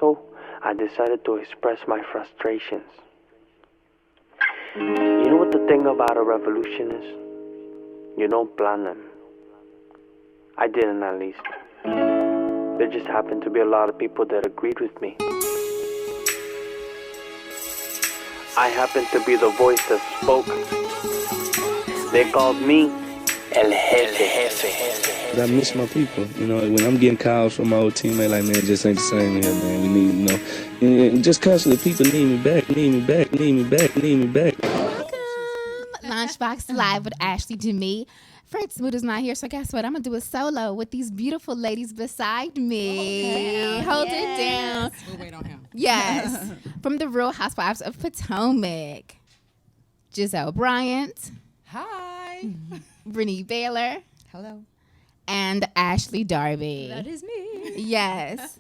so, I decided to express my frustrations. You know what the thing about a revolution is? You don't plan them. I didn't, at least. There just happened to be a lot of people that agreed with me. I happened to be the voice that spoke. They called me El Jefe. I miss my people. You know, when I'm getting calls from my old teammate, like, man, it just ain't the same here, man. We need, you know, and just constantly people need me back. Welcome, Lunchbox Live with Ashleigh Demi. Fred Smoot is not here, so guess what? I'm going to do a solo with these beautiful ladies beside me. Hold it down. We'll wait on him. Yes. From the Real Housewives of Potomac. Gizelle Bryant. Hi. Brynee Baylor. Hello. And Ashleigh Darby. That is me. Yes.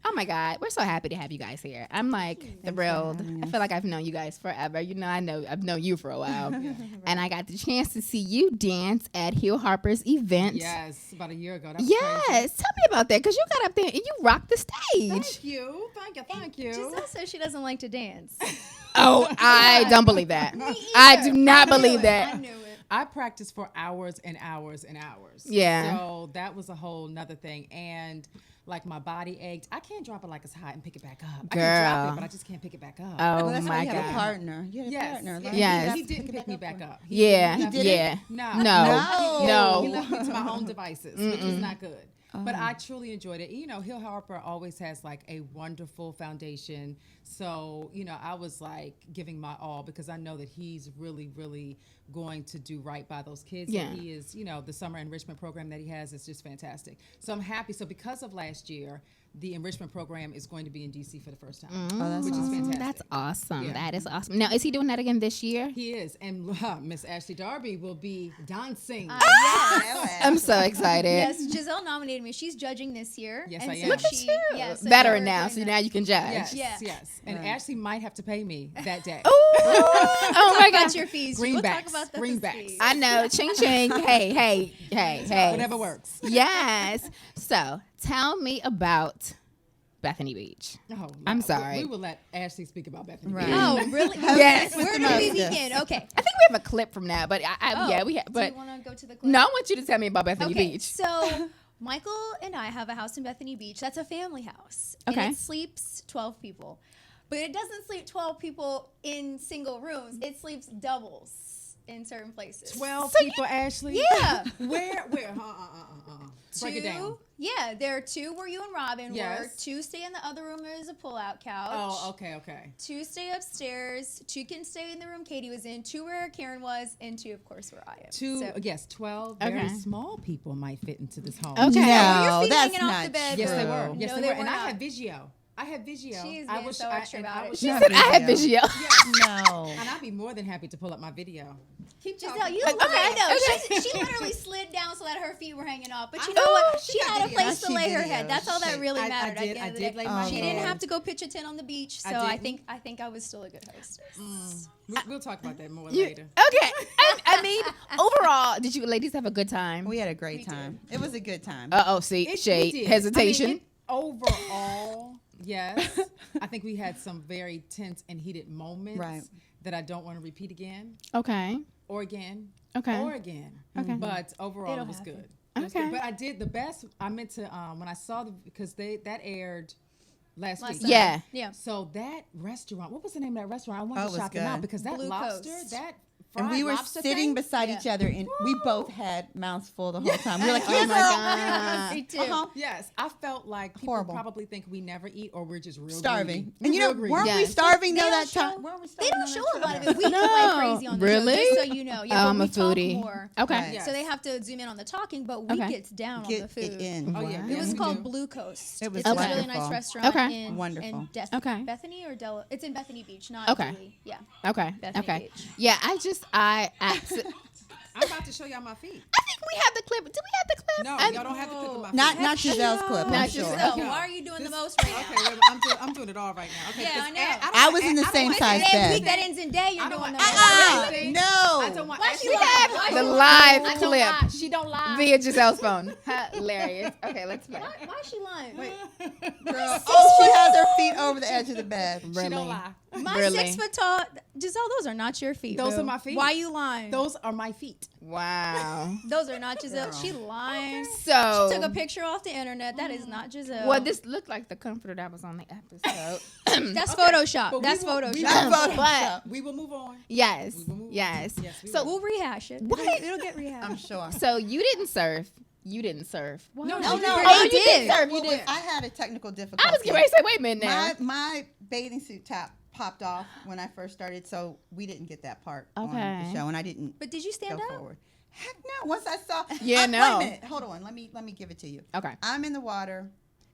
Oh my God, we're so happy to have you guys here. I'm like thrilled. I feel like I've known you guys forever. You know, I've known you for a while, and I got the chance to see you dance at Hill Harper's event. Yes, about a year ago. That was yes, crazy. tell me about that because you got up there and you rocked the stage. Thank you. Gizelle says she doesn't like to dance. Oh, I don't believe that. I do not believe that. I knew it. I practiced for hours and hours and hours. Yeah. So that was a whole nother thing. And like my body ached. I can't drop it like it's hot and pick it back up. I can drop Girl. it, but I just can't pick it back up. Oh Well, that's why my you have a God. partner. You had a Yes. partner. Yeah, Yes. He didn't pick me back up. Yeah. He left me- Yeah. No. No. He left me to my own devices, which is not good. But I truly enjoyed it. You know, Hill Harper always has like a wonderful foundation. So, you know, I was like giving my all because I know that he's really, really going to do right by those kids. Yeah. And he is, you know, the summer enrichment program that he has is just fantastic. So I'm happy. So because of last year, the enrichment program is going to be in DC for the first time, which is fantastic. That's awesome. Yeah. That is awesome. Now, is he doing that again this year? He is. And Miss Ashleigh Darby will be dancing. Yes. I'm so excited. Yes, Gizelle nominated me. She's judging this year. Yes, and I so am. Look at she, you. Yeah, so Veteran we're now, doing so that. now you can judge. Yes, Yeah. yes. And Ashley might have to pay me that day. Oh my Talk God. about your fees. We'll talk Greenbacks. about Greenbacks. fees. I know. Ching ching. Hey. Whatever works. Yes. So tell me about Bethany Beach. Oh, I'm no. sorry. We will let Ashley speak about Bethany. Right. Beach. Oh, really? Yes. Where do we begin? Okay. I think we have a clip from that, but yeah, we have. Do But you want to go to the clip? no, I want you to tell me about Bethany Okay, Beach. so Michael and I have a house in Bethany Beach. That's a family house. Okay. And it sleeps 12 people. But it doesn't sleep 12 people in single rooms. It sleeps doubles in certain places. 12 people, Ashley? Yeah. Where? Break it down. Yeah, there are two where you and Robin were. Yes. Two stay in the other room. There's a pull-out couch. Oh, okay. Two stay upstairs. Two can stay in the room Katie was in. Two where Karen was. And two, of course, where I am. Two, So, yes, 12 Okay. very small people might fit into this home. Okay. Oh, your No, feet that's hanging off not the bed. Yes, they True. were. Yes, No, they they were. were And I not. had Vigio. She is being so extra about it. She Not said I have video. Vigio. No. And I'd be more than happy to pull up my video. Keep Giselle, you Okay, lied though. okay. She literally slid down so that her feet were hanging off. But you I know know. what? She She got had a videos. place to She lay her videos. head. That's all that really I mattered. did. At the I end of the did day. lay my She head. didn't have to go pitch a tent on the beach. So I didn't. think I was still a good hostess. We'll talk about that more later. Okay. I mean, overall, did you ladies have a good time? We had a great time. It was a good time. See, We shade, did. hesitation. I mean, overall, yes. I think we had some very tense and heated moments Right. that I don't want to repeat again Okay. or again Okay. or again. Okay. But overall, It'll it was happen. good. It was Okay. good. But I did the best. I meant to when I saw because that aired last week. Sunday. Yeah. Yeah. So that restaurant, what was the name of that restaurant? I wanted Oh, it to was shout them out good. because that Blue lobster, Coast. that And fried we were lobster sitting thing, beside Yeah. each other, and we both had mouths full the whole time. We were like, Oh "Yeah, my girl." God. Me too. Uh-huh. Yes, I felt like people Horrible. probably think we never eat or we're just real Starving. greedy. And you know, Real greedy. weren't we Yes. starving They though don't that show- time? Weren't we They starving don't on show that a lot trip? of it. We No. go like crazy on the Really? show, just so you know. Yeah, I'm but a we talk foodie. more. Okay. Right. Yes. So they have to zoom in on the talking, but we Okay. get down Get on the food. it in. Oh, yeah. It was we called do. Blue Coast. It was it's a really wonderful. nice restaurant Okay. in, Wonderful. in Okay. Bethany or Dela. It's in Bethany Beach, not Okay. Dewey. Yeah. Okay. Bethany Okay. Beach. Yeah, I I'm about to show y'all my feet. I think we have the clip. Do we have the clip? No, I- y'all don't have to clip of my feet. Not Giselle's clip, Not I'm sure. Giselle. So No. why are you doing This- the most right Okay, now? wait, I'm doing it all right now. Okay, Yeah, because I know. I was in the same size Every bed. week that ends in day, you're I don't doing want the most. Ashley. No. I don't want Why Ashley. she lie? Why The she live lie? clip. She don't lie. via Giselle's phone. Hilarious. Okay, let's play. Why is she lying? Wait. Girl, oh, she has her feet over the edge of the bed. She don't lie. My Really? 6 foot tall Gizelle, those are not your feet. Those boo. are my feet. Why you lying? Those are my feet. Wow. Those are not Gizelle. She lying. So She took a picture off the internet. That is not Gizelle. well, this looked like the comforter that was on the episode. That's Photoshop. But That's we will- Photoshop. But We will move on. yes, We will move on. yes. Yes, we So We'll rehash it. What? It'll get rehashed. I'm sure. so you didn't surf. You didn't surf. Why? No, No, she no, did. Oh, you did. did surf. You Well, did. I had a technical difficulty. I was getting ready to say, wait a minute now. My bathing suit top popped off when I first started, so we didn't get that part on Okay. the show, and I didn't But did you go stand up? forward. Heck no! Once I saw, Yeah, Wait no. a minute. Hold on. Let me give it to you. Okay. I'm in the water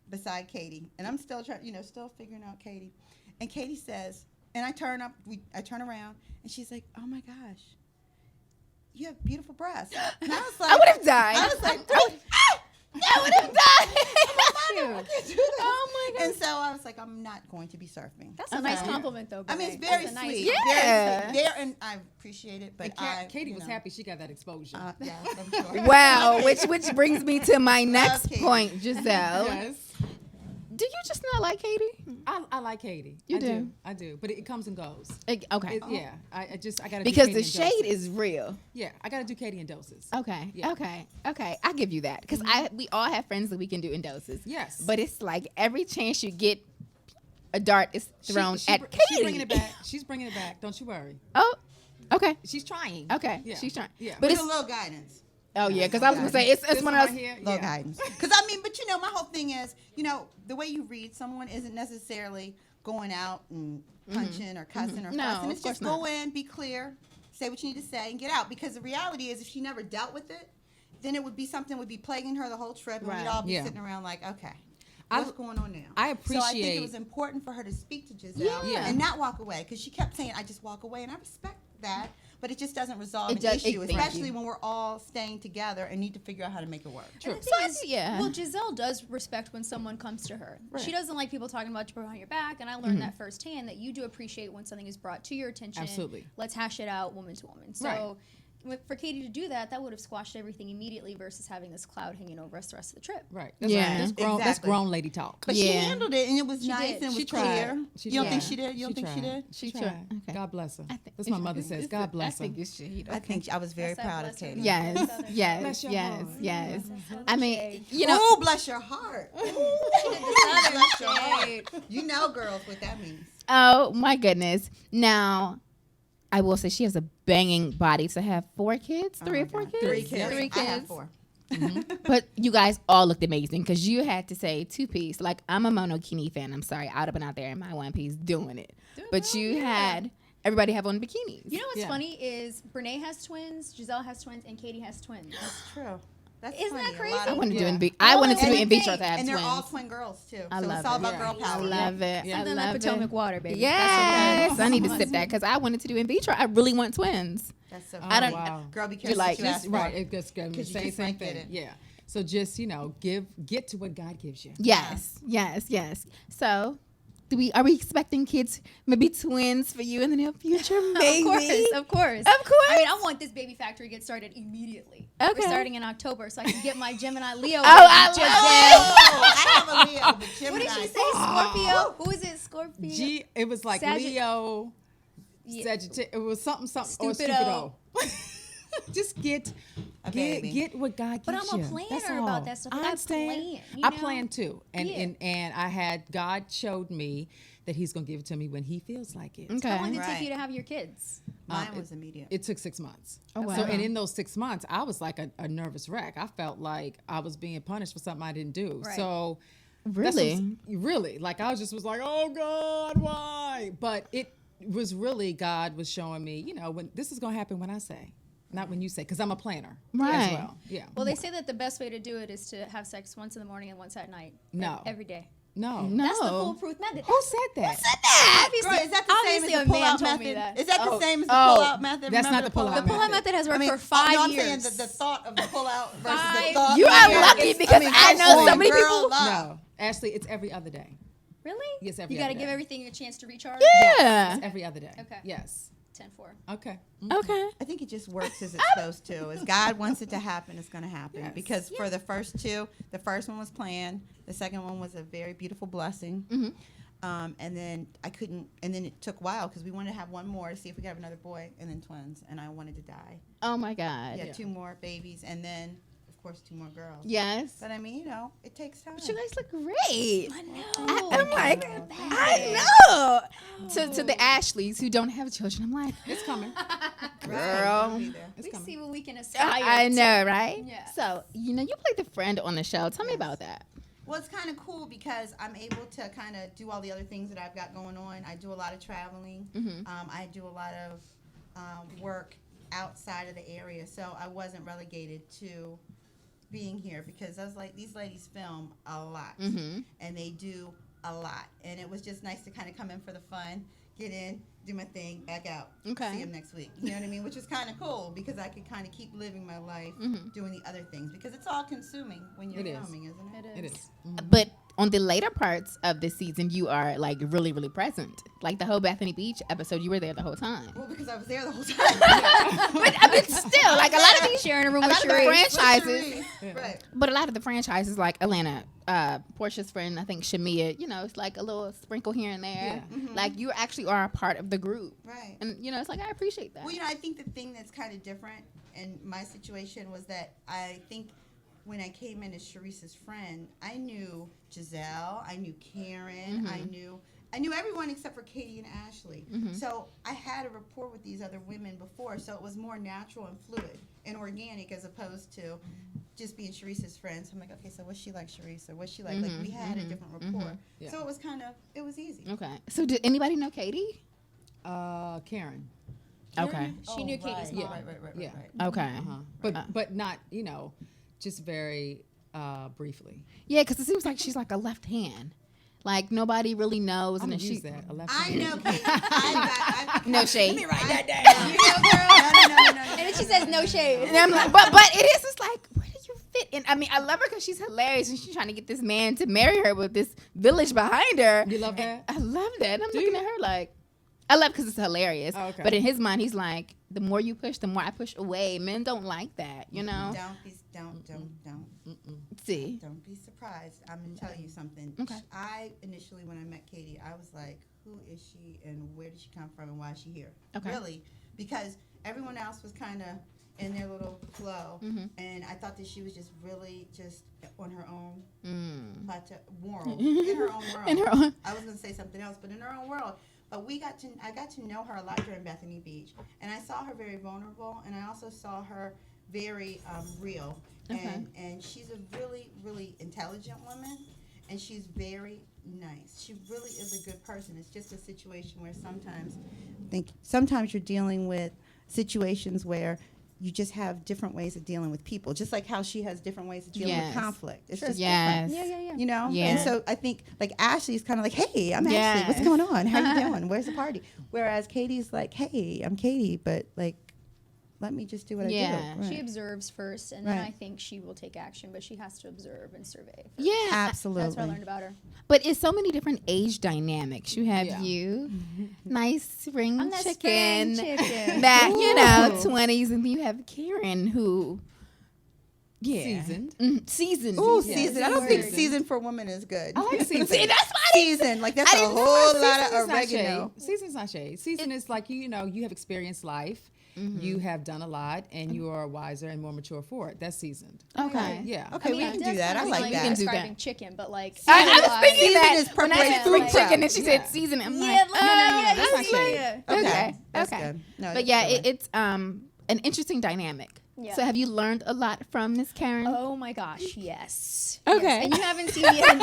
beside Katie, and I'm still trying, still figuring out Katie. And Katie says, and I turn around, and she's like, "Oh my gosh, you have beautiful breasts." And I was like, I would have died. I was like, I would have died. oh my god! And so I was like, I'm not going to be surfing. That's a nice compliment, though. I mean, it's Brynee. very That's a nice sweet. compliment. Yeah. Very sweet. There, and I appreciate it. But And Katie was happy she got that exposure. Yeah, I'm sure. Wow, which brings me to my next Katie. point, Gizelle. Yes. Do you just not like Katie? I like Katie. You I do? I do. But it comes and goes. Okay. Yeah. I got to Because do Katie the in shade doses. is real. Yeah, I got to do Katie in doses. Okay. Yeah. Okay. I give you that because we all have friends that we can do in doses. Yes. But it's like every chance you get, a dart is thrown at Katie. She's bringing it back. She's bringing it back. Don't you worry. Oh. Okay. She's trying. Okay. Yeah. She's trying. Yeah. But With it's a little guidance. oh yeah, because I was gonna say it's This one of right those. here, Little yeah. guidance. Because but my whole thing is, the way you read someone isn't necessarily going out and punching or cussing or No, fussing. of It's just course not. go in, be clear, say what you need to say, and get out. Because the reality is, if she never dealt with it, then it would be something would be plaguing her the whole trip, and Right. we'd all be Yeah. sitting around like, okay, I- what's going on now? I So I think appreciate- it was important for her to speak to Gizelle Yeah. and not walk away, because she kept saying, "I just walk away," and I respect that. But it just doesn't resolve It an does- issue, thank you. especially when we're all staying together and need to figure out how to make it work. True. And the So thing I is, see- yeah. Well, Gizelle does respect when someone comes to her. Right. She doesn't like people talking about you behind your back, and I learned that firsthand that you do appreciate when something is brought to your attention. Absolutely. Let's hash it out, woman to woman. So. Right. For Katie to do that, that would have squashed everything immediately versus having this cloud hanging over us the rest of the trip. Right. That's Yeah. right. That's Exactly. grown lady talk. But Yeah. she handled it, and it was She nice did. and it She was tried. clear. She You don't think tried. she did? You don't think she did? She tried. tried. Okay. God bless her. I think- That's what my mother says. God bless I her. think you should. I think I was very That's that proud of bless her. Katie. Yes. Southern Yes. Bless your Yes. heart. Yes. Southern I mean, shade. you know. Oh, bless your heart. Southern Bless your heart. shade. You know, girls, what that means. Oh my goodness. Now, I will say she has a banging body to have 4 kids, 3 or 4 kids, 3 kids. 3 I have kids. 4. But you guys all looked amazing because you had to say 2-piece. Like I'm a monokini fan. I'm sorry, I'd have been out there in my 1-piece doing it. But you had everybody have on bikinis. You know what's Yeah. funny is Brynee has twins, Gizelle has twins, and Katie has twins. That's true. That's Isn't funny. that A crazy? lot I of- wanted to do Yeah. I wanted to do And in they- vitro to have and they're all twins. twin girls, too. I so love it's all it. about Yeah. girl I power. love it. Yeah. I Something love like Potomac it. water, baby. Yes, I need to That's sip that because I wanted to do in vitro. I really want twins. That's so Oh, I don't- wow. Girl, be You careful like what you this? ask for. Right. It goes you same just same might get thing. it. Yeah. So just get to what God gives you. Yes, yes. So, are we expecting kids, maybe twins for you in the near future? Maybe. Of course. Of course. I mean, I want this baby factory to get started immediately. Okay. We're starting in October, so I can get my Gemini Leo. I baby, love Gizelle. Oh, I have a Leo, but Gemini. What did she say? Scorpio? Who is it? Scorpio? It was like Leo, Yeah. Sagittarius. It was something or Stupido. stupido. Just get what God gives But I'm a you. planner That's about all. that stuff. I I understand. plan, you I know? plan too, and Yeah. and I had God showed me that He's gonna give it to me when He feels like it. Okay. How long did it Right. take you to have your kids? Mine was immediate. It took 6 months. Oh, wow. So, and in those 6 months, I was like a nervous wreck. I felt like I was being punished for something I didn't do. Right. So, Really? really, like I was like, oh God, why? But it was really God was showing me, when this is gonna happen when I say, not when you say, because I'm a planner Right. as well. Yeah. Well, they say that the best way to do it is to have sex once in the morning and once at night. No. Every day. No. That's the No. foolproof method. Who said that? Obviously, Girl, is that the same as obviously the a man pull-out told me method? that. Is that the Oh. same as the Oh. pull-out method? That's Remember not the pull-out The pull-out method. method has worked I mean, for 5 no, I'm years. saying the thought of the pull-out versus the 5 thought. You of are the- lucky because I know so many girl people. love. No. Ashley, it's every other day. Really? Yes, every You got to other give day. everything a chance to recharge? Yeah. It's every other day. Okay. Yes. 10-4. Okay. Okay. I think it just works as it's supposed to. As God wants it to happen, it's going to happen. Yes. Because for the first 2, the first one was planned. The second one was a very beautiful blessing. And then I couldn't, and then it took a while because we wanted to have one more to see if we could have another boy, and then twins, and I wanted to die. Oh my God. Yeah, 2 more babies, and then, of course, 2 more girls. Yes. But I mean, it takes time. But you guys look great. I know. I'm like, I know. To the Ashleighs who don't have children, I'm like, It's coming. girl. We see what we can aspire I to. know, right? Yeah. So, you played the friend on the show. Tell me about that. Well, it's kind of cool because I'm able to kind of do all the other things that I've got going on. I do a lot of traveling. I do a lot of work outside of the area, so I wasn't relegated to being here because I was like, these ladies film a lot, and they do a lot, and it was just nice to kind of come in for the fun, get in, do my thing, back out. Okay. See them next week. You know what I mean? Which is kind of cool because I could kind of keep living my life doing the other things because it's all consuming when you're filming, isn't it? It is. But on the later parts of the season, you are like really, really present. Like the whole Bethany Beach episode, you were there the whole time. Well, because I was there the whole time. But I mean, still, like a lot of these Sharing a room a with lot of the Sheree. franchises, Right. but a lot of the franchises like Atlanta, Portia's friend, I think Shamia, it's like a little sprinkle here and there. Yeah. Like you actually are a part of the group. Right. And, it's like, I appreciate that. Well, I think the thing that's kind of different in my situation was that I think when I came in as Sharice's friend, I knew Gizelle, I knew Karen, I knew everyone except for Katie and Ashleigh. So I had a rapport with these other women before, so it was more natural and fluid and organic as opposed to just being Sharice's friend. So I'm like, okay, so what's she like, Sharice? Or what's she like? Like we had a different rapport. Yeah. So it was easy. Okay. So did anybody know Katie? Karen. Okay. She knew Katie's mom. Right. Yeah. Okay. But not, just very briefly. Yeah, because it seems like she's like a left hand. Like nobody really knows. I'm and gonna then use that. A left I hand. know Katie. No shade. Write that down. No. And then she says no shade. And I'm like, but it is just like, where do you fit in? I mean, I love her because she's hilarious and she's trying to get this man to marry her with this village behind her. You love that? I love that. And I'm looking at her like, I love because it's hilarious. Oh, okay. But in his mind, he's like, the more you push, the more I push away. Men don't like that, Don't See. Don't be surprised. I'm gonna tell you something. Okay. I initially, when I met Katie, I was like, who is she and where did she come from and why is she here? Okay. Really, because everyone else was kind of in their little flow, and I thought that she was just really just on her own plateau, world, in her own world. In her own. I was gonna say something else, but in her own world. But I got to know her a lot during Bethany Beach, and I saw her very vulnerable, and I also saw her very real. Okay. And she's a really, really intelligent woman, and she's very nice. She really is a good person. It's just a situation where sometimes you're dealing with situations where you just have different ways of dealing with people, just like how she has different ways of dealing with conflict. It's just different. Yeah. You know? Yeah. And so I think, like, Ashley's kind of like, hey, I'm Yes. Ashley. What's going on? How you doing? Where's the party? Whereas Katie's like, hey, I'm Katie, but, like, let me just do what I do. Right. She observes first, and then Right. I think she will take action, but she has to observe and survey. Yeah. Absolutely. That's what I learned about her. But it's so many different age dynamics. You have Yeah. you, nice spring I'm that chicken, spring chicken. that 20s, and then you have Karen who, Seasoned. seasoned. Ooh, Yeah. seasoned. I don't think seasoned for women is good. I like seasoned. See, that's why Seasoned. Like, that's I a didn't know whole seasoned lot Season's of not oregano. shade. Season's not shade. Season is like, you have experienced life. You have done a lot, and you are wiser and more mature for it. That's seasoned. Okay. Yeah. Okay, we can do that. I like We that. can do describing that. chicken, but like I was thinking Season that is when I preparation said for spring prep. chicken and she Yeah. said season, I'm Yeah, like, yeah, that's not yeah, shade. yeah. Okay. That's okay. good. No, But that's yeah, good. it's an interesting dynamic. Yeah. So have you learned a lot from Miss Karen? Oh my gosh, yes. Okay. Yes. And you haven't seen it yet. I'm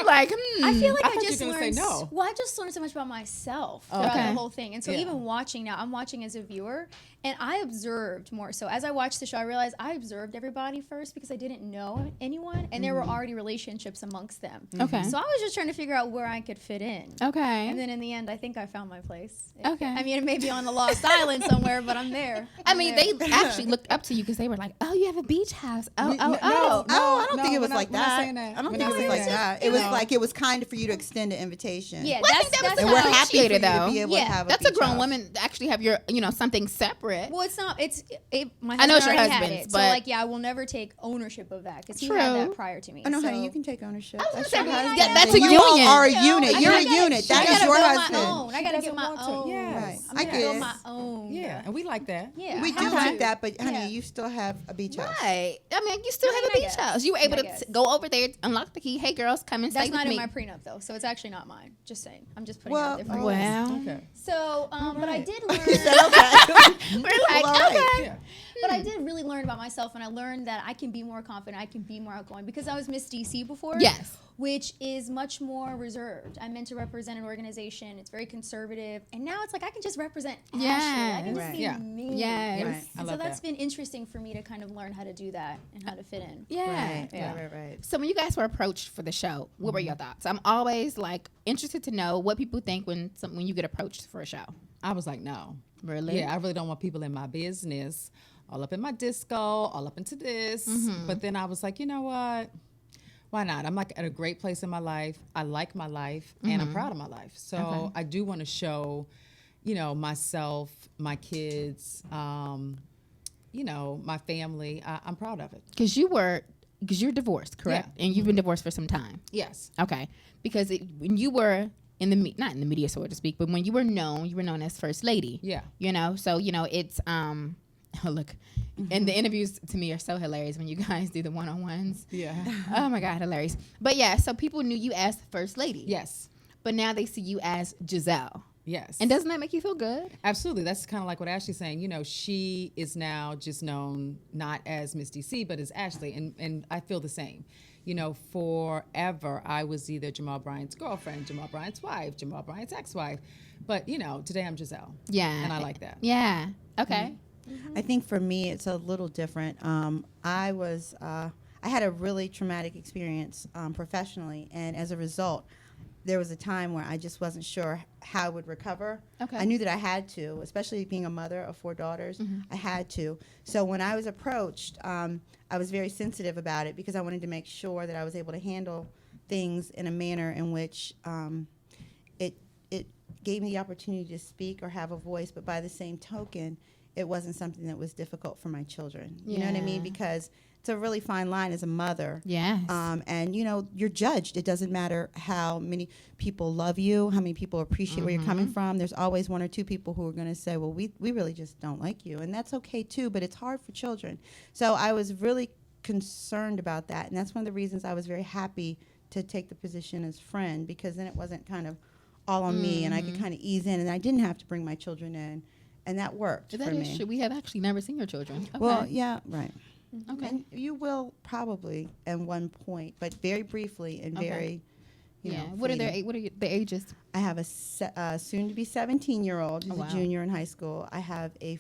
like, I feel like I I, thought you just were gonna say learned. no. Well, I just learned so much about myself throughout Okay. the whole thing, and so Yeah. even watching now, I'm watching as a viewer, and I observed more. So as I watched the show, I realized I observed everybody first because I didn't know anyone, and there were already relationships amongst them. Okay. So I was just trying to figure out where I could fit in. okay. And then in the end, I think I found my place. Okay. I mean, it may be on the Lost Island somewhere, but I'm there. I mean, they actually looked up to you because they were like, oh, you have a beach house. Oh, No, oh. I don't think it was we're like not that. saying that. I don't We're think not it was like saying that. that. It was No. like it was kind for you to extend an invitation. Yeah, Well, I think that was And the we're happy for you appreciated, to though. be able to have a That's a beach grown house. woman to actually have your, something separate secret. Well, it's not. My husband I know it's your already had husband's, it, but- so like, yeah, I will never take ownership of that because he had True. that prior to me. Oh no, so. honey, you can take ownership. I was That's gonna your say, husband. yeah, that's a You all union. are a You know, unit. I You're a gotta- unit. I That gotta is your build my husband. own. I gotta get my want to. own. Yes. Right. I'm I gonna get build it. my own. Yeah, and we like that. Yeah. We do I have like to. that, but honey, Yeah. you still have a beach house. Right. I mean, you still I have mean, a I beach guess. house. You were able I to guess. go over there, unlock the key. Hey, girls, come and That's stay not with in me. my prenup though, so it's actually not mine. Just saying. I'm just putting it Well, out there for you. Well, Okay. So, but I did learn. we're like, all right. okay. Yeah. But I did really learn about myself, and I learned that I can be more confident. I can be more outgoing because I was Miss DC before. Yes. Which is much more reserved. I'm meant to represent an organization. It's very conservative, and now it's like I can just represent Ashleigh. I can just Right. be Yeah. me. Yes. Right. I And so love that's that. been interesting for me to kind of learn how to do that and how to fit in. Yeah. Right, Yeah. right. So when you guys were approached for the show, what were your thoughts? I'm always like interested to know what people think when you get approached for a show. I was like, no. Really? Yeah, I really don't want people in my business, all up in my disco, all up into this. But then I was like, you know what? Why not? I'm like at a great place in my life. I like my life and I'm proud of my life. So I do want to show, myself, my kids, my family. I'm proud of it. Because you're divorced, correct? Yeah. And you've been divorced for some time. Yes. Okay. Because when you were in the not in the media, so to speak, but when you were known as First Lady. Yeah. So it's oh look, and the interviews to me are so hilarious when you guys do the one-on-ones. Yeah. Oh my God, hilarious. But yeah, so people knew you as First Lady. Yes. But now they see you as Gizelle. Yes. And doesn't that make you feel good? Absolutely. That's kind of like what Ashley's saying. She is now just known not as Miss DC, but as Ashleigh. And I feel the same. Forever I was either Jamal Bryant's girlfriend, Jamal Bryant's wife, Jamal Bryant's ex-wife. But, today I'm Giselle. Yeah. And I like that. Yeah. Okay. I think for me, it's a little different. I had a really traumatic experience professionally, and as a result, there was a time where I just wasn't sure how I would recover. Okay. I knew that I had to, especially being a mother of 4 daughters. I had to. So when I was approached, I was very sensitive about it because I wanted to make sure that I was able to handle things in a manner in which it gave me the opportunity to speak or have a voice, but by the same token, it wasn't something that was difficult for my children. You know what I mean? Yeah. Because it's a really fine line as a mother. Yes. And you're judged. It doesn't matter how many people love you, how many people appreciate where you're coming from. There's always 1 or 2 people who are going to say, well, we really just don't like you. And that's okay too, but it's hard for children. So I was really concerned about that. And that's one of the reasons I was very happy to take the position as friend, because then it wasn't kind of all on me and I could kind of ease in and I didn't have to bring my children in. And that worked That for is me. true. We have actually never seen your children. Okay. Well, yeah, right. Okay. And you will probably at one point, but very briefly and Okay. very, What are fleeting. their ages? I have a soon-to-be 17-year-old who's Oh, wow. a junior in high school. I have a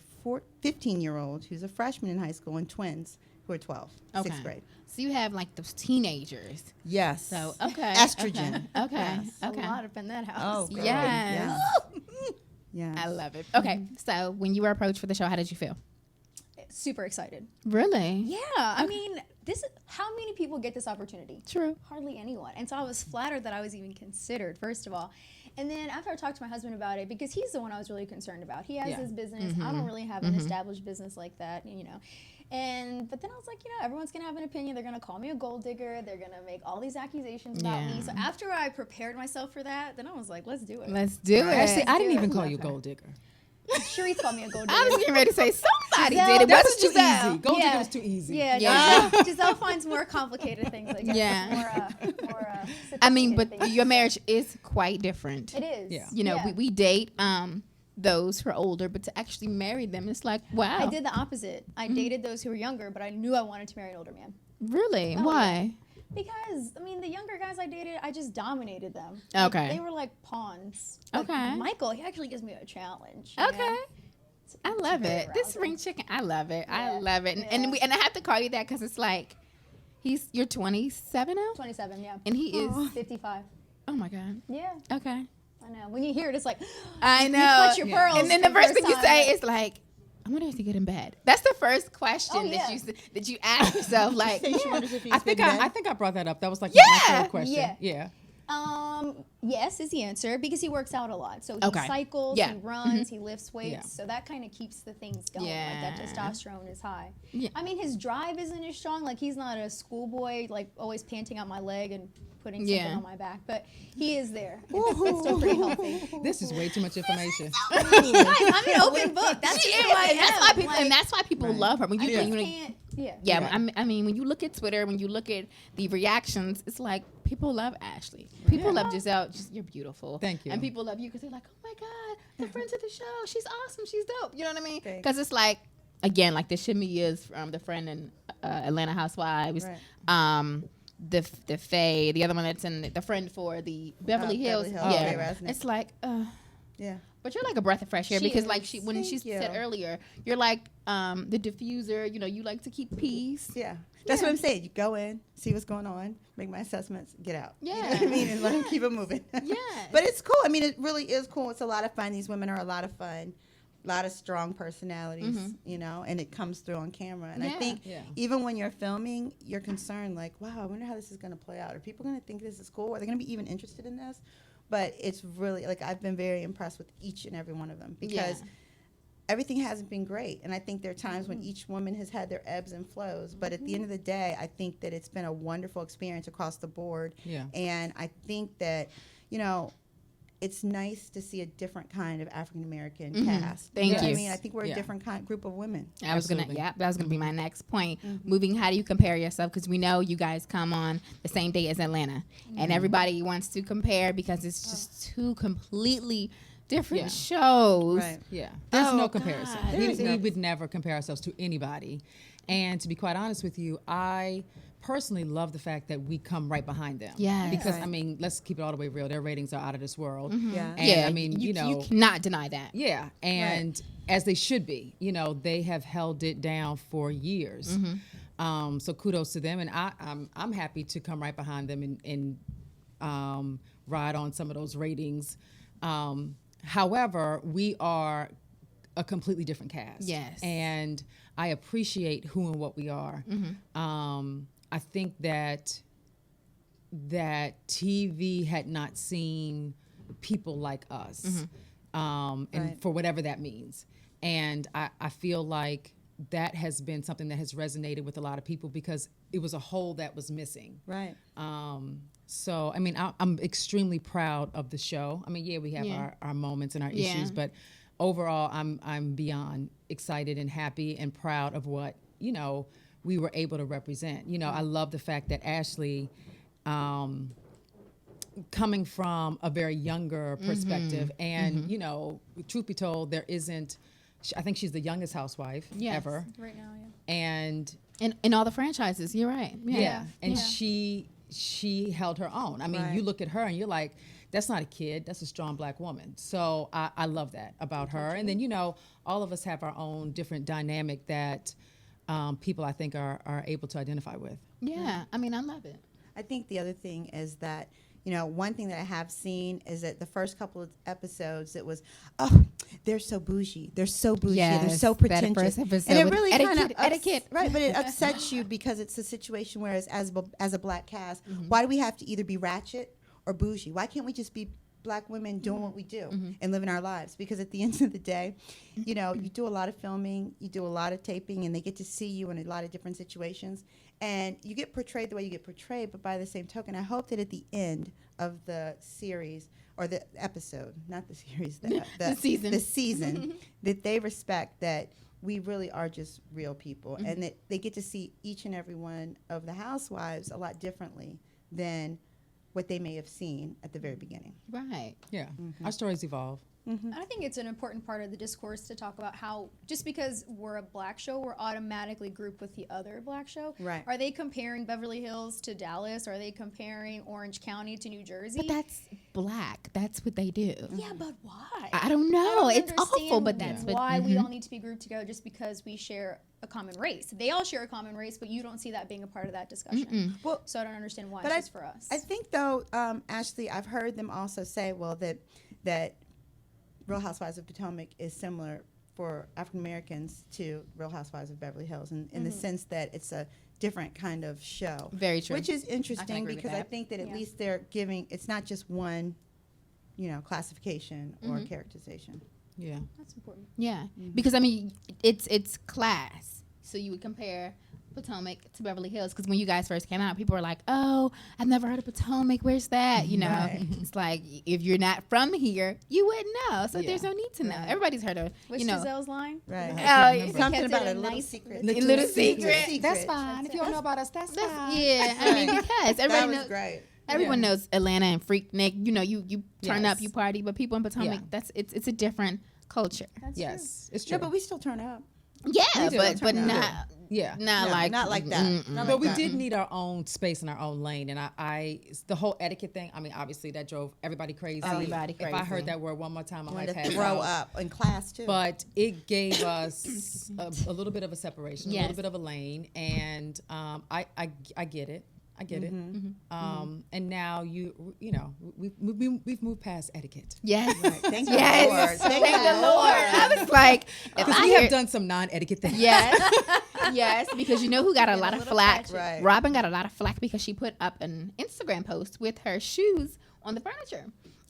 15-year-old who's a freshman in high school, and twins who are 12, Okay. 6th grade. So you have like those teenagers. Yes. So okay. Estrogen. Okay. Yes. Okay. A lot up in that house. Oh, girl. Yes. Yes. I love it. Okay. So when you were approached for the show, how did you feel? Super excited. Really? Yeah. I mean, how many people get this opportunity? True. Hardly anyone. And so I was flattered that I was even considered, first of all. And then after I talked to my husband about it, because he's the one I was really concerned about. He has Yeah. his business. I don't really have an established business like that, But then I was like, everyone's going to have an opinion. They're going to call me a gold digger. They're going to make all these accusations about me. So after I prepared myself for that, then I was like, let's do it. Let's do it. Actually, I didn't do it. even call you gold digger. Sharice called me a gold digger. I was getting ready to say somebody Gizelle, did it. That Wasn't was too Gizelle? easy. Gold Yeah. digger was too easy. Yeah, Yeah. Gizelle finds more complicated things like that. Yeah. More I mean, sophisticated but things. your marriage is quite different. It is. Yeah. Yeah. We date those who are older, but to actually marry them, it's like, wow. I did the opposite. I dated those who were younger, but I knew I wanted to marry an older man. Really? Oh, Why? Because, the younger guys I dated, I just dominated them. Okay. They were like pawns. Like Okay. Michael, he actually gives me a challenge. Okay. It's I love very it. This arousing. ring chicken, I love it. I Yeah. love it. And Yeah. and I have to call you that because it's like, you're 27 now, 27, yeah. and he is. 55. Oh my God. Yeah, Okay. I know. When you hear it, it's like, I know. you clutch your pearls. And then the for first thing you time. say is like, I wonder if he get in bed. That's the first question Oh, yeah. that you ask yourself. Like, She wonders if he's I think big I men. think I brought that up. That was like Yeah. my third question. Yeah. Yeah. Yes is the answer because he works out a lot. So he Okay. cycles, Yeah. he runs, he lifts weights. Yeah. So that kind of keeps the things going. Yeah. Like that testosterone is high. Yeah. I mean, his drive isn't as strong. Like he's not a schoolboy, like always panting out my leg and putting something Yeah. on my back. But he is there. It's still pretty healthy. This is way too much information. Guys, I'm an open book. That's She just is, who I and that's am. why people, Like, and that's why people love her. When you, I when just you can't. Yeah. yeah, Right. I mean, when you look at Twitter, when you look at the reactions, it's like people love Ashleigh. People love Gizelle. Just, you're beautiful. Thank you. And people love you because they're like, oh my God, the friends of the show. She's awesome. She's dope. You know what I mean? Thanks. Because it's like, again, like the Shimmy is the friend in Atlanta Housewives. Right. The Faye, the other one that's in the friend for the Beverly Hills. Beverly Hills. Yeah. Faye Resnick. It's like, Yeah. but you're like a breath of fresh air She because like is. when Thank she you. said earlier, you're like the diffuser, you know, you like to keep peace. Yeah. That's what I'm saying. You go in, see what's going on, make my assessments, get out. You know Yeah. what I mean? And let them keep it moving. Yeah. But it's cool. I mean, it really is cool. It's a lot of fun. These women are a lot of fun. A lot of strong personalities, you know, and it comes through on camera. And I Yeah. think Yeah. even when you're filming, you're concerned, like, wow, I wonder how this is going to play out. Are people going to think this is cool? Are they going to be even interested in this? But it's really, like, I've been very impressed with each and every one of them because everything hasn't been great. And I think there are times when each woman has had their ebbs and flows. But at the end of the day, I think that it's been a wonderful experience across the board. Yeah. And I think that, you know, it's nice to see a different kind of African American cast. Thank know what you. I mean, I think we're Yeah. a different group of women. That was Absolutely. gonna be my next point. Moving, how do you compare yourself? Because we know you guys come on the same day as Atlanta, and everybody wants to compare because it's just two completely different Yeah. shows. Right. Yeah, there's Oh, no comparison. God. We would never compare ourselves to anybody. And to be quite honest with you, I personally love the fact that we come right behind them. Yes. Because, Right. I mean, let's keep it all the way real. Their ratings are out of this world. Yeah. And, Yeah, I mean, you know. you cannot deny that. Yeah, and as they should be. You know, they have held it down for years. So kudos to them, and I'm happy to come right behind them and ride on some of those ratings. However, we are a completely different cast. Yes. And I appreciate who and what we are. I think that TV had not seen people like us, and Right. for whatever that means. And I feel like that has been something that has resonated with a lot of people because it was a hole that was missing. Right. So, I mean, I'm extremely proud of the show. I mean, yeah, we have our moments and our Yeah. issues, but overall, I'm beyond excited and happy and proud of what, you know, we were able to represent. You know, I love the fact that Ashleigh, coming from a very younger perspective, and, you know, truth be told, there isn't, I think she's the youngest housewife Yes. ever. Right now, yeah. And In all the franchises, you're right. yeah, and Yeah. she held her own. I mean, Right. you look at her and you're like, that's not a kid, that's a strong black woman. So I love that about her. And then, you know, all of us have our own different dynamic that people I think are able to identify with. Yeah, I mean, I love it. I think the other thing is that, you know, one thing that I have seen is that the first couple of episodes, it was, oh, they're so bougie. They're so bougie. They're Yes, so that pretentious. first episode And it with really kind of etiquette. right, but it upsets you because it's a situation where as a black cast, why do we have to either be ratchet or bougie? Why can't we just be black women doing what we do and living our lives? Because at the end of the day, you know, you do a lot of filming, you do a lot of taping, and they get to see you in a lot of different situations. And you get portrayed the way you get portrayed, but by the same token, I hope that at the end of the series, or the episode, not the series, The season. the season, that they respect that we really are just real people, and that they get to see each and every one of the housewives a lot differently than what they may have seen at the very beginning. Right. Yeah, our stories evolve. And I think it's an important part of the discourse to talk about how just because we're a black show, we're automatically grouped with the other black show. Right. Are they comparing Beverly Hills to Dallas? Are they comparing Orange County to New Jersey? But that's black. That's what they do. yeah, but why? I don't know. I don't It's awful, understand but that's what. why we all need to be grouped together just because we share a common race. They all share a common race, but you don't see that being a part of that discussion. Well, So I don't understand why but it's just for us. I think though, Ashleigh, I've heard them also say, well, that Real Housewives of Potomac is similar for African Americans to Real Housewives of Beverly Hills, in the sense that it's a different kind of show. Very true. Which is interesting agree with because I that. think that at least they're giving, it's not just one, classification or characterization. Yeah. That's important. Yeah, because I mean, it's class. So you would compare Potomac to Beverly Hills, because when you guys first came out, people were like, "Oh, I've never heard of Potomac. Where's that?" Right. It's like if you're not from here, you wouldn't know. So Yeah. there's no need to know. Right. Everybody's heard of, What's Giselle's line? Right. Something Something about it a a little nice- secret. Little secret. That's fine. If you don't know about us, that's That's, fine. yeah, I mean, because That everybody was knows. great. Everyone knows Atlanta and Freaknik. You turn up, Yes. you party, but people in Potomac, Yeah. it's a different culture. That's Yes, it's Yeah, true. but we still turn up. Yeah, do. but Turn up. not Yeah. not No, like not like that. Not But like we that. did need our own space and our own lane, and I the whole etiquette thing. I mean, obviously that drove everybody crazy. Everybody If I crazy. heard that word one more time, I Wanted might to pass throw out. up in class too. But it gave us a little bit of a separation, a Yes. little bit of a lane, and I get it. I get it. And now we've moved past etiquette. yes, Thank you, yes, Lord. thank the Lord. I was like, if Because I we hear, have done some non-etiquette things. yes, yes, because you know who got a lot of little flack? ratchet. Right. Robin got a lot of flack because she put up an Instagram post with her shoes on the furniture.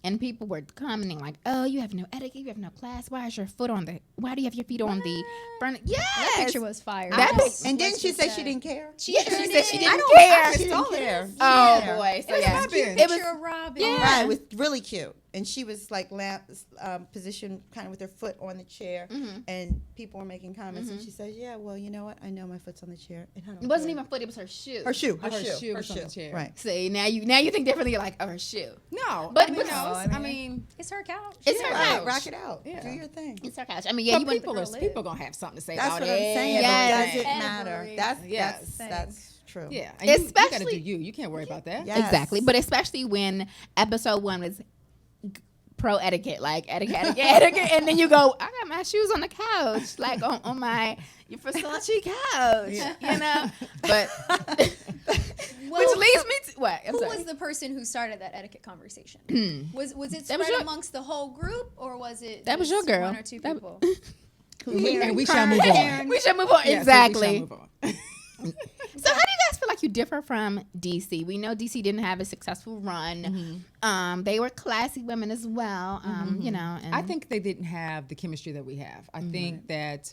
And people were commenting like, "Oh, you have no etiquette, you have no class. Why do you have your feet on the furniture?" Yes, That picture was fire. That Let's- And didn't let's she just say she didn't care? yeah, she said she didn't I care. didn't care. Oh Yeah. boy, so It was yeah, Robin. it was Picture of Robin. Yeah. Right, it was really cute. And she was like positioned kind of with her foot on the chair, and people were making comments. And she says, "Yeah, well, you know what? I know my foot's on the chair, and I don't It wasn't care." even foot; it was her shoe. her shoe. Her shoe was on the chair. Right. See, now you think differently. You're like, "Oh, her shoe." No, But- I mean, but- no, No, I mean, It's her couch. It's her Right, couch. rock it out. Yeah. Do your thing. It's her couch. I mean, yeah, you but want people gonna have something to say That's about what it. I'm saying. Yes. But does it matter? Every- Yes. That's true. Yeah, and you gotta do Especially- you. You can't worry about that. Yes. exactly, but especially when episode 1 was pro etiquette, like etiquette, and then you go, "I got my shoes on the couch, like on my Versace couch," you know. But which leads me to what? I'm Who sorry. was the person who started that etiquette conversation? was it That spread was your- amongst the whole group, or was it That was just your girl. one or two That- people? And we shall move on. We should move on. Yes, we shall Exactly. move on. So how do you guys feel like you differ from DC? We know DC didn't have a successful run. They were classy women as well. You know, and I think they didn't have the chemistry that we have. I think that,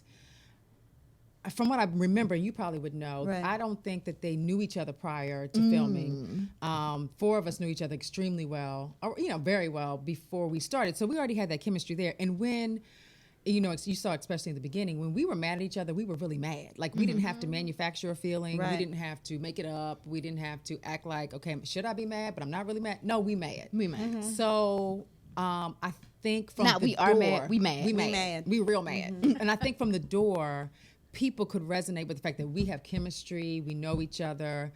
from what I remember, you probably would know, Right. I don't think that they knew each other prior to filming. 4 of us knew each other extremely well, or very well before we started. So we already had that chemistry there. And when, you saw, especially in the beginning, when we were mad at each other, we were really mad. Like, we didn't have to manufacture a feeling. Right. We didn't have to make it up. We didn't have to act like, okay, should I be mad? But I'm not really mad. No, we mad. we might. So I think from Not the we door, are mad, we mad. we We mad, we real mad. And I think from the door, people could resonate with the fact that we have chemistry, we know each other,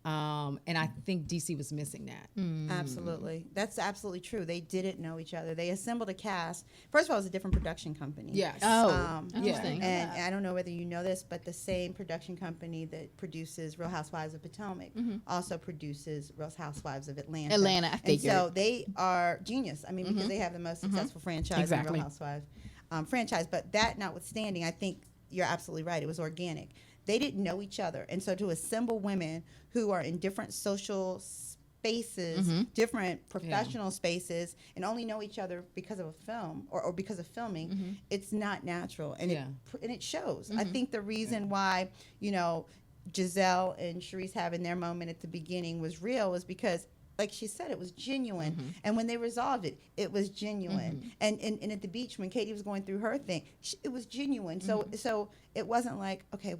and I think DC was missing that. Absolutely. That's absolutely true. They didn't know each other. They assembled a cast. First of all, it was a different production company. Yes. Oh, interesting. And I don't know whether you know this, but the same production company that produces Real Housewives of Potomac also produces Real Housewives of Atlanta. Atlanta, I And figured. so they are genius. I mean, because they have the most successful franchise Exactly. in Real Housewives franchise. But that notwithstanding, I think you're absolutely right. It was organic. They didn't know each other. And so to assemble women who are in different social spaces, different professional spaces, and only know each other because of a film or because of filming, it's not natural. And it shows. I think the reason why, Gizelle and Charisse having their moment at the beginning was real was because, like she said, it was genuine. And when they resolved it, it was genuine. And at the beach, when Katie was going through her thing, it was genuine. So it wasn't like, okay,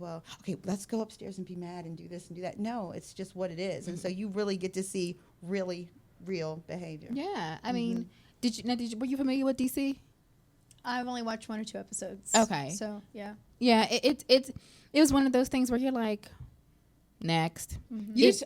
let's go upstairs and be mad and do this and do that. No, it's just what it is. And so you really get to see really real behavior. Yeah, I mean, were you familiar with DC? I've only watched 1 or 2 episodes. Okay. So yeah. Yeah, it was one of those things where you're like, next.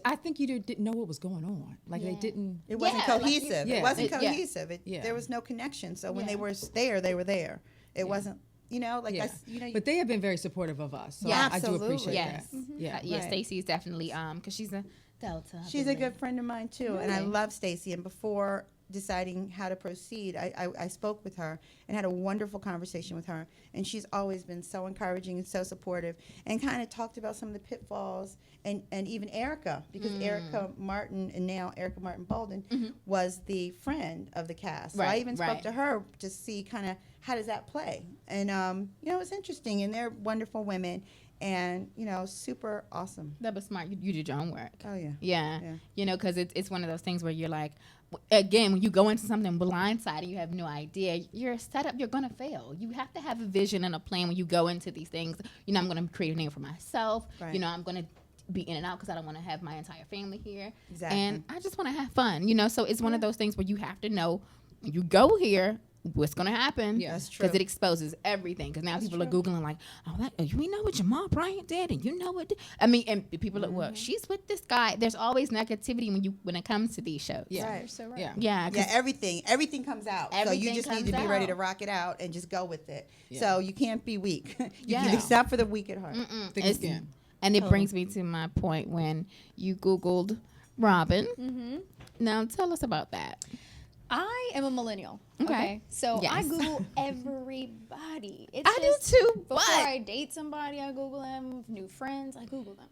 I think you didn't know what was going on. Like, they didn't. It wasn't Yeah, like cohesive. you- It wasn't Yeah. cohesive. Yeah. There was no connection. So when Yeah. they were there, they were there. It wasn't, Yeah. that's, But they have been very supportive of us. So Yeah, I do appreciate absolutely. Yes. that. Yeah. Yeah, Right. Stacey is definitely because she's a Delta. I She's a believe. good friend of mine too, and I Really? love Stacey. And before deciding how to proceed, I spoke with her and had a wonderful conversation with her. And she's always been so encouraging and so supportive, and kind of talked about some of the pitfalls. And even Erica, because Erica Martin, and now Erica Martin Bolden, was the friend of the cast. So I even spoke to her to see kind of how does that play. And, you know, it was interesting. And they're wonderful women. And, you know, super awesome. That was smart. You did your own work. Oh, yeah. Yeah. You know, because it's one of those things where you're like, again, when you go into something blindsided, you have no idea, you're set up, you're going to fail. You have to have a vision and a plan when you go into these things. You know, I'm going to create a name for myself. Right. You know, I'm going to be in and out because I don't want to have my entire family here. Exactly. And I just want to have fun, you know. So it's one of those things where you have to know when you go here, what's going to happen. Yeah, that's true. Because it exposes everything. Because now people are Googling like, oh, we know what Jamal Bryant did, and you know what. I mean, and people are, well, she's with this guy. There's always negativity when it comes to these shows. Yeah. Right. You're so right. Yeah. Yeah. Everything comes out. So you Everything just need to comes be ready out. to rock it out and just go with it. Yeah. So you can't be weak. Yeah. Except for the weak at heart. Thick as skin. And it brings me to my point when you Googled Robin. Now tell us about that. I am a millennial. Okay. So I Yes. Google everybody. It's I do just too, Before but- I date somebody, I Google them. New friends, I Google them.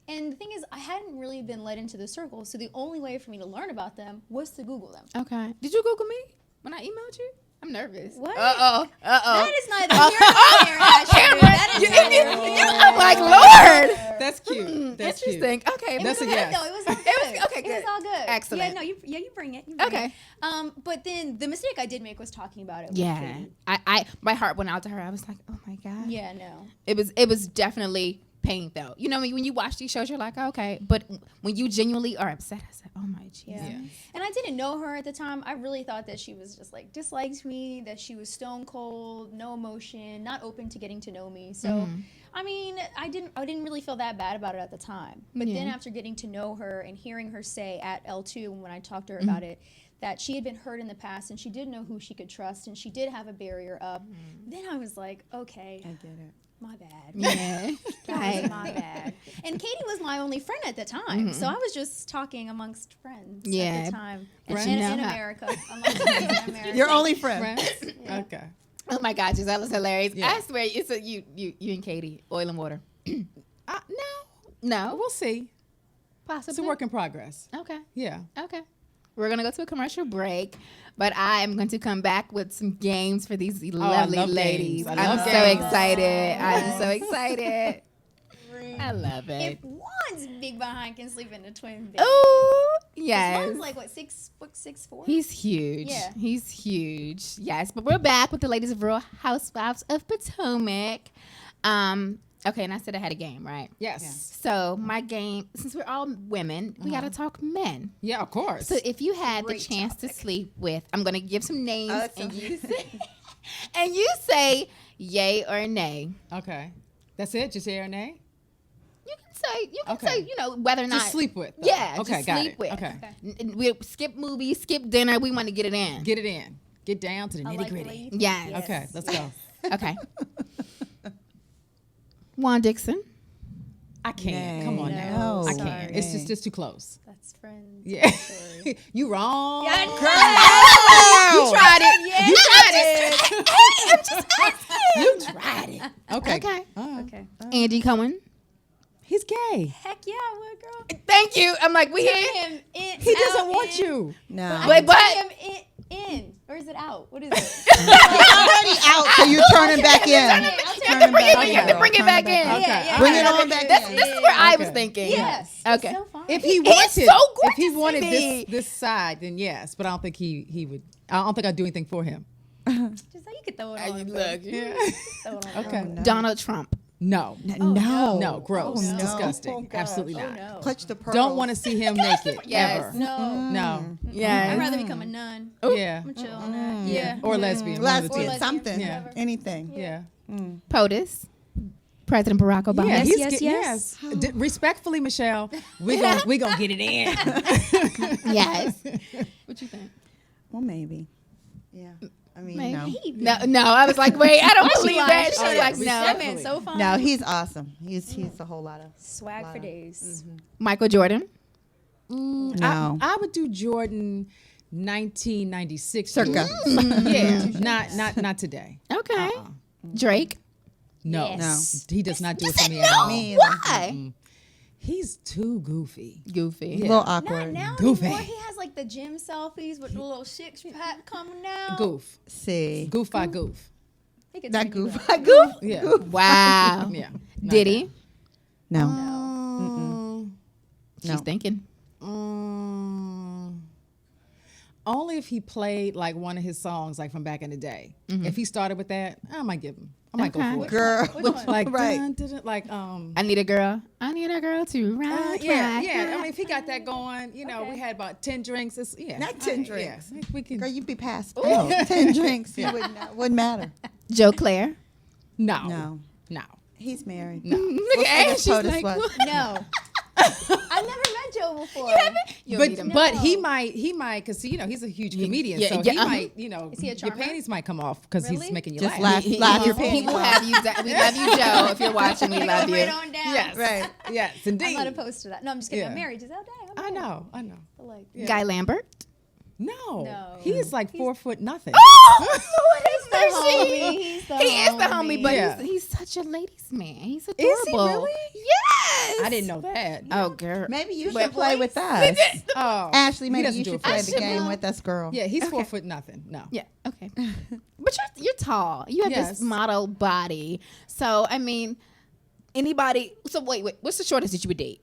And the thing is, I hadn't really been led into the circle, so the only way for me to learn about them was to Google them. Okay. Did you Google me when I emailed you? I'm nervous. What? Uh-oh. That is neither here nor there, Ashley. That is I'm like, Lord. That's cute. That's cute. Interesting. Okay. It That's was a good yes. though. It was all good. okay, It was good. all good. Excellent. Yeah, no, you bring it. You bring Okay. it. But then the mistake I did make was talking about it. with Yeah. Katie. My heart went out to her. I was like, oh my God. Yeah, no. It was definitely pain though. You know, when you watch these shows, you're like, okay. But when you genuinely are upset, I said, oh my Jesus. Yeah. And I didn't know her at the time. I really thought that she was just like disliked me, that she was stone cold, no emotion, not open to getting to know me. So, I mean, I didn't really feel that bad about it at the time. But then after getting to know her and hearing her say at L2 when I talked to her about it, that she had been hurt in the past and she did know who she could trust and she did have a barrier up. Then I was like, okay. I get it. My bad. Yeah. That was my bad. And Katie was my only friend at the time. So I was just talking amongst friends at the time. And Friends. in America. Amongst friends in America. Your only friend. Friends? Okay. Oh my God, Gizelle is hilarious. Yeah. I swear, it's you and Katie, oil and water. No, We'll see. possibly. It's a work in progress. Okay. Yeah. Okay. We're going to go to a commercial break, but I am going to come back with some games for these lovely love ladies. games. I I'm love so games. excited. I'm so excited. I love it. If one's big behind can sleep in a twin bed. Oh, This yes. one's like, what, 6'4"? He's huge. Yeah. He's huge. Yes, but we're back with the ladies of Real Housewives of Potomac. Okay, and I said I had a game, right? Yes. So my game, since we're all women, we got to talk men. Yeah, of course. So if you had Great the chance topic. to sleep with, I'm going to give some names, that and sounds you say, and you say yay or nay. Okay. That's it? Just yay or nay? You can Okay. say, you know, whether or not. Just sleep with. though. Yeah, Okay, just got sleep it. with. Okay. We skip movies, skip dinner. We want to get it in. Get it in. Get down to the I nitty like the gritty. way you Yes. think. Okay, let's go. Okay. Juan Dixon. I can't. Nay. Come on No, now. I sorry. can't. It's just too close. That's friends. Yeah. Sorry. You wrong. Yeah, You tried it. Yeah, You tried I it. I'm just asking. You tried it. Okay. Okay. Okay. Andy Cohen. He's gay. Heck yeah, I would, girl. Thank you. I'm like, we Turn here. him in. He doesn't out, want in. you. No. Wait, what? Turn him in. Or is it out? What is it? He's already out, so you turn him back in. I'll You take have to him bring it, back you have to in. bring it back in. Okay. Yeah, Bring it on back This in. is where I was Okay. thinking. Yes. Okay. It's so fun. If he He's wanted, so if he gorgeous wanted to me. this side, then yes. But I don't think he would. I don't think I'd do anything for him. Just so you could throw it on. bro. Look. Throw it on. Okay. No. Donald Trump. No. No. No. Gross. Oh, no. Disgusting. Oh, gosh. Absolutely Oh not. no. Clutch the pearls. Don't want to see him naked Yes. ever. No. No. I'd Yeah. rather become a nun. Yeah. I'm chill on that. Yeah. Or lesbian. one of the two. Lesbian, Or something. Yeah. Anything. Yeah. POTUS. President Barack Obama. Yeah, Yes, he's yes, yes. Respectfully, Michelle, we gonna get it in. Yes. What you think? Well, maybe. Yeah. I mean, Maybe. no. No, I was like, wait, I don't believe that. She She was lied. like, That no. man's so fun. No, he's awesome. He's a whole lot of. Swag for Wow. days. Michael Jordan. No. I would do Jordan 1996. Circa. Yeah, not today. Okay. Drake. No, Yes. he does not do it Yes, for me no. at all. Me either. Why? He's too goofy. Goofy. A little Not awkward. now Goofy. anymore. He has like the gym selfies with the little six pack coming out. Goof. See. Goof I goof. He could That turn you goof. on. Goof. Yeah. Wow. Yeah. Did he? No. She's No. thinking. Only if he played like one of his songs like from back in the day. If he started with that, I might give him. I might go Okay. for it. Girl. Which one? Like Right. like I need a girl. I need a girl to ride. yeah. ride, I ride. mean, if he got that going, you know, Okay. we had about 10 drinks. It's, yeah, Not 10 yeah, drinks. we can. Girl, you'd be past. Oh, 10 drinks. It wouldn't matter. Joe Claire. No. No. He's married. No. Look at Anne. She's POTUS like, was. what? No. I've never met Joe before. You'll meet him. But he No. might, because you know he's a huge comedian, yeah, so yeah, he might, you know, Is he a your charmer? panties might come off because he's Really? making you Just laugh. laugh your He panties will off. have you. We love you, Joe. If you're watching, we love Right you. on down. Yes, Right. yes, I'm indeed. not opposed to that. No, I'm just kidding. I'm Yeah. married. Giselle, dang. I'm I married. know. But like, Guy Lambert. No, No. he is like 4 foot nothing. He's the homie. He's the He is the homie, but Yeah. he's such a ladies' man. He's he adorable. really? Yes. I didn't know that. Oh, girl. Maybe you But should play with us. Oh, Ashley, he maybe doesn't you do should it play for the me. game with us, girl. Yeah, he's 4 foot nothing. No. Yeah. Okay. But you're tall. You have Yes. this model body. So I mean, anybody. So wait. What's the shortest that you would date?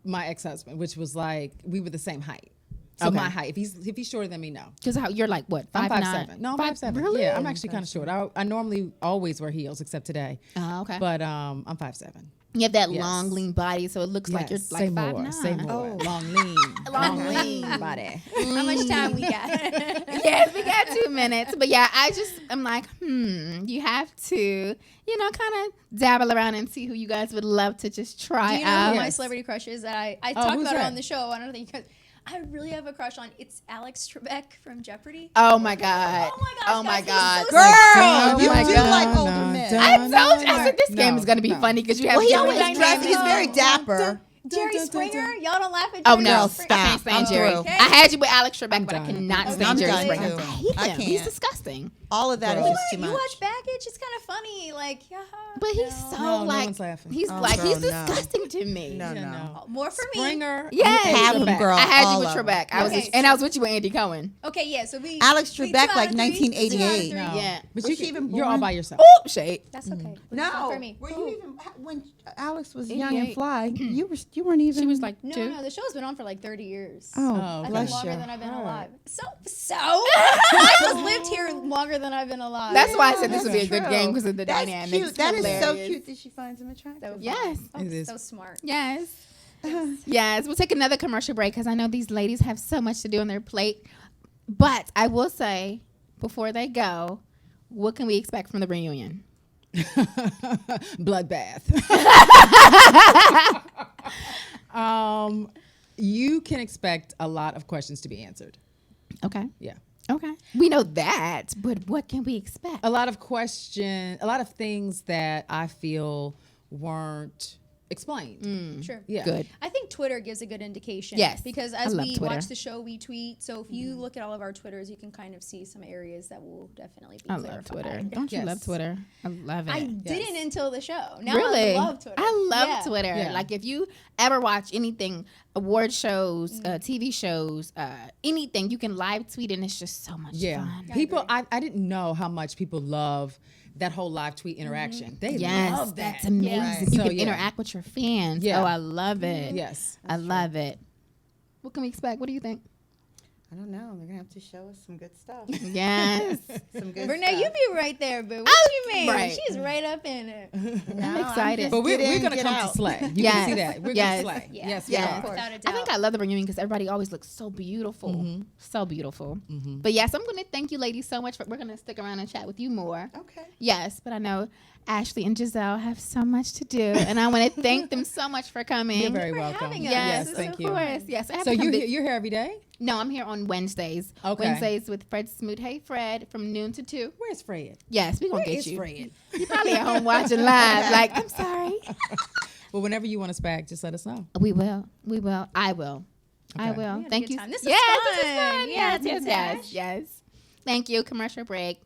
My ex-husband, which was like we were the same height. So Okay. my height. If he's shorter than me, no. Because you're like what? I'm 5'9"? 5'7". No, I'm 5'7". Really? Yeah, I'm actually kind of short. I normally always wear heels except today. Oh, okay. But I'm 5'7". You have that Yes. long, lean body, so it looks like you're Yes, like say 5'9". more, say more. Oh. Long lean, Long lean. body. How much time we got? Yes, we got 2 minutes. But yeah, I'm like, you have to, kind of dabble around and see who you guys would love to just try Do you know out. who my Yes. celebrity crush is? That I talked who's about her that? on the show. I don't think you guys. I really have a crush on. It's Alex Trebek from Jeopardy. Oh my God. Oh my gosh, Oh my guys, God. he's so Girl, Oh you my do God. like older men. I told you. I said this game No, is going to be no. funny because you have Well, he different always dresses. dynamics. He's very dapper. Jerry Springer. Y'all don't laugh at Oh Jerry no, Springer? I can't stand I'm Jerry. through. Okay. I had you with Alex Trebek, I'm but I done. cannot Okay. stand I'm Jerry done, Springer. too. I hate I him. He's can't. disgusting. All of that is You just too watch much. Baggage? It's kind of funny. Like, yeah. But he's so No like one's laughing. he's Oh, like girl, he's no. disgusting to me. No, Yeah, no. no. More for me. Springer. Yes. Have him, Trebek. girl. I had you all with of them. Trebek. Okay. I was with you with Andy Cohen. Okay, yeah. So we. Alex we Trebek, 2 out like of 3. 1988. 2 out of 3. No. Yeah. But Was you she can, even you're all born? by yourself. Oh, shade. That's okay. No, For me. were you even when Alex was young 88. and fly? You weren't even. She was like No, two. no, the show's been on for like 30 years. Oh, I think bless longer you. than I've been alive. So Michael's lived here longer than I've been alive. That's why I said Yeah, this would be a that's good true. game because of the That's dynamics. cute. That is so Hilarious. cute that she finds him attractive. Yes. It is. So smart. Yes. Yes. We'll take another commercial break because I know these ladies have so much to do on their plate. But I will say, before they go, what can we expect from the reunion? Bloodbath. You can expect a lot of questions to be answered. Okay. Yeah. Okay. We know that, but what can we expect? A lot of things that I feel weren't explained. Sure. Yeah. Good. I think Twitter gives a good indication. Yes. Because I as love we Twitter. watch the show, we tweet. So if you look at all of our Twitters, you can kind of see some areas that will definitely be I clarified. love Twitter. Don't you Yes. love Twitter? I love it. I didn't until the show. Now Really? I love Twitter. I love Yeah. Twitter. Yeah. Like if you ever watch anything, award shows, TV shows, anything, you can live tweet and it's just so much Yeah. fun. People, I didn't know how much people love that whole live tweet interaction. They Yes, love that. that's amazing. Right. You So, can yeah. interact with your fans. Yeah. Oh, I love it. Yes. I love it. What can we expect? What do you think? I don't know. They're gonna have to show us some good stuff. Yes. Some good Brynee, stuff. you be right there, but what you mean? right. She's right up in it. I'm excited. But we're Get in, going to get come out. to slay. You Yes. can see that. We're Yes. going to slay. Yeah. Yes, Yes. we are. Without a I doubt. think I love the reunion because everybody always looks so beautiful. So beautiful. But yes, I'm going to thank you ladies so much. We're going to stick around and chat with you more. Okay. Yes, but I know Ashleigh and Giselle have so much to do, and I want to thank them so much for coming. You're very for welcome. having us. Yes, This is thank of you. course. Yes, I have So to come you're here every day? No, I'm here on Wednesdays. Okay. Wednesdays with Fred Smoot. Hey, Fred, from noon to 2. Where's Fred? Yes, we're going to Where get is you. Fred? You're probably at home watching live. Like, I'm sorry. Well, whenever you want us back, just let us know. We will. We will. I will. I Okay. will. We had a Thank good you. time. This is yes, fun. this is fun. Yeah, Yes. Tash. Thank you. Commercial break.